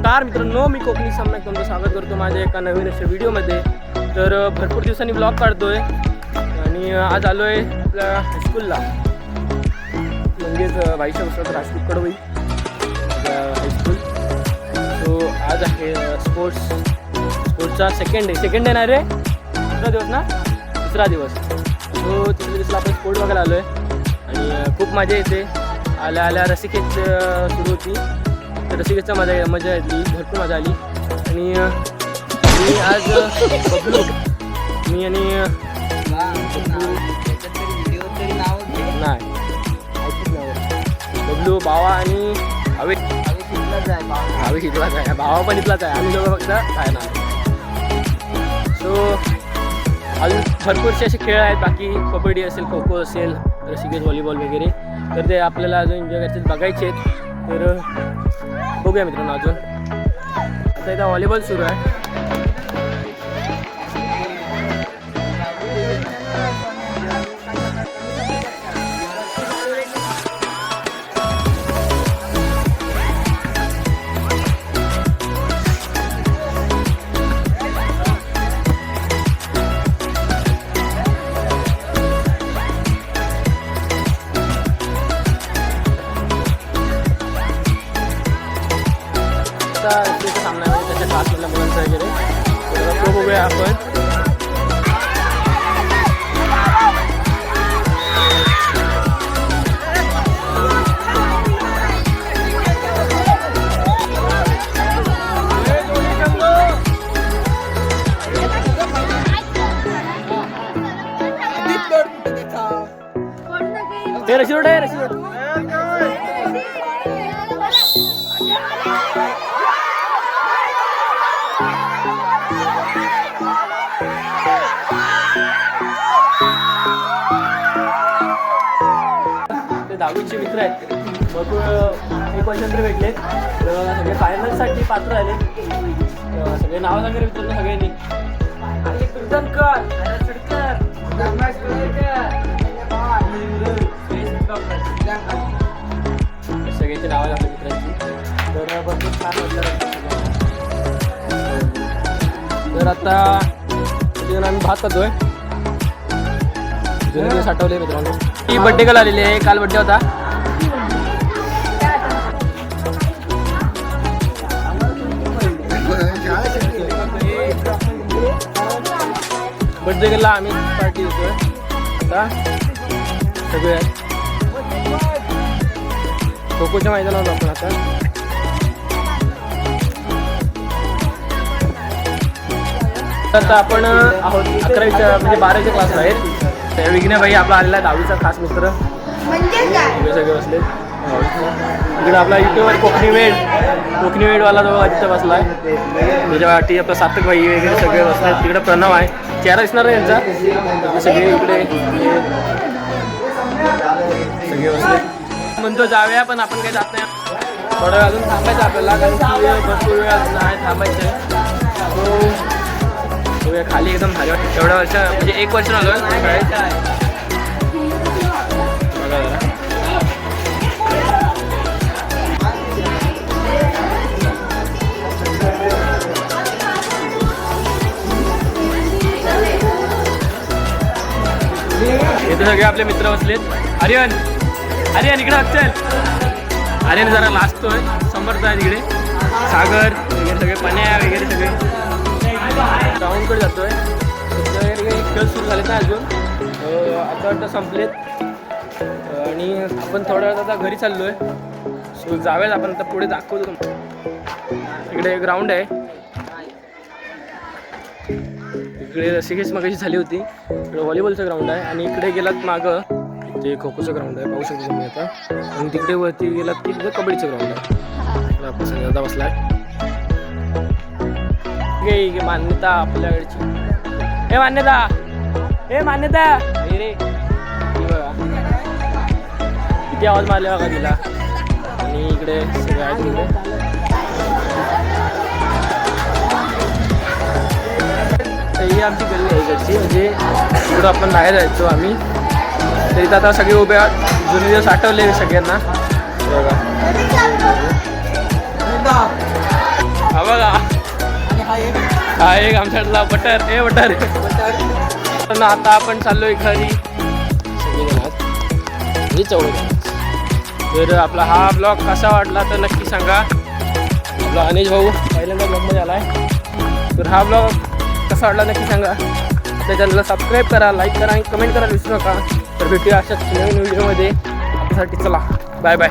नमस्कार मित्रांनो, मी कोकणी सामना तुमचं स्वागत करतो माझ्या एका नवीन अशा व्हिडिओमध्ये. तर भरपूर दिवसांनी ब्लॉग काढतोय आणि आज आलो आहे आपल्या हायस्कूलला, म्हणजेच बाईच्या उसळत राजपूत कडवई हायस्कूल. सो आज आहे स्पोर्ट्सचा सेकंड डे नाही रे, दुसरा दिवस ना, तिसरा दिवस. सो तिसऱ्या दिवसाला आपण स्पोर्ट बघायला आलो आहे आणि खूप मजा येते. आल्या आल्या रसिकेच सुरू होती, तर रसिकेचा मजा येतली, भरपूर मजा आली. आणि मी आज मी आणि नाही बबलू बावा आणि हवे इथलाच आहे, भावा पण इथलाच आहे, आम्ही दोघं फक्त आहे ना. सो अजून भरपूरसे असे खेळ आहेत, बाकी कबड्डी असेल, खो खो असेल, रसिकेच व्हॉलीबॉल वगैरे, तर ते आपल्याला अजून एन्जॉय करायचे, बघायचे आहेत. तर बघूया मित्रांनो. अजून आता इथं व्हॉलीबॉल सुरू आहे. त्याचा सामना आहे त्याच्या क्लासमधल्या मुलांचा वगैरे, तर तो बघूया आपण. हे रशिवड आहे, रशिवड दहावीचे मित्र आहेत, भरपूर एक वर्षांतर भेटले, सगळे फायनलसाठी पात्र झाले. सगळे नावं सांगले मित्रांनो सगळ्यांनी. सगळ्यांची नावं लागली मित्रांची, तर भरपूर छान वाटलं. तर आता आम्ही भात खातोय, जुने दिवस आठवले मित्रांनो. ही बड्डे काल आलेली आहे, काल बड्डे होता. बड्डे केला आम्ही, पार्टी देतोय आता सगळे. खो खोच्या मैदानावर आपण आता आपण आहोत 11वीच्या म्हणजे 12वीच्या क्लासला आहेत. विघ्नभाई आपला आलेला आहे, 10वीचा खास मित्र, सगळे बसले. इकडे आपला युट्यूबवर कोकणी वेडवाला जो आदित्य बसला आहे, त्याच्या वाटी आपला सार्थक भाई वगैरे सगळे बसले आहेत. तिकडे प्रणव आहे, चेहरा दिसणार आहे यांचा. सगळे इकडे सगळे बसले. म्हणतो जाऊया, पण आपण काही जात नाही, थोडं वेळ अजून थांबायचं आपल्याला, कारण की भरपूर वेळ अजून आहे थांबायचं आहे. तो खाली एकदम भारी वाटतं. एवढ्या वर्ष म्हणजे 1 वर्ष झालं बघा इथे सगळे आपले मित्र बसलेत. आर्यन इकडे चल. आर्यन जरा लाजतोय, समर्थ आहे तिकडे, सागर वगैरे सगळे, पाण्या वगैरे सगळे. ग्राउंडकडे जातोय. खेळ सुरू झाले ना अजून, आता वाटतं संपलेत आणि आपण थोड्या वेळात आता घरी चाललोय. सो जाऊयात आपण आता पुढे, दाखवतो तुम्हाला. इकडे ग्राउंड आहे, इकडे रसिकेश मगाशी झाली होती. इकडे व्हॉलीबॉलचं ग्राउंड आहे आणि इकडे गेलात मागं ते खो खोचं ग्राउंड आहे, पाहू शकतो तुम्ही आता. आणि तिकडे वरती गेलात की तिथं कबड्डीचं ग्राउंड आहे. आपला संजयदा बसला आहे. मान्यता आपल्याकडची, हे मान्यता रे बघा किती आवाज मारले बघा तिला. आणि इकडे सगळे आहेत तिकडे. ही आमची गल्ली आहे इकडची, म्हणजे इकडं आपण बाहेर जायचो आम्ही. तर इथं आता सगळे उभे जुने दिवस आठवले सगळ्यांना बघा. बघा. आणि हा एक आमच्याकडला बटर बटर. तर आता आपण चाललोय घरी तर आपला हा ब्लॉग कसा वाटला तर नक्की सांगा. आपला अनिश भाऊ पहिल्यांदा ब्लॉगमध्ये आला आहे. तर हा ब्लॉग कसा वाटला नक्की सांगा. आपल्या चॅनलला सबस्क्राईब करा, लाईक करा आणि कमेंट करायला विसरू नका. तर भेटूया अशाच नवीन व्हिडिओमध्ये. आपल्यासाठी चला बाय बाय.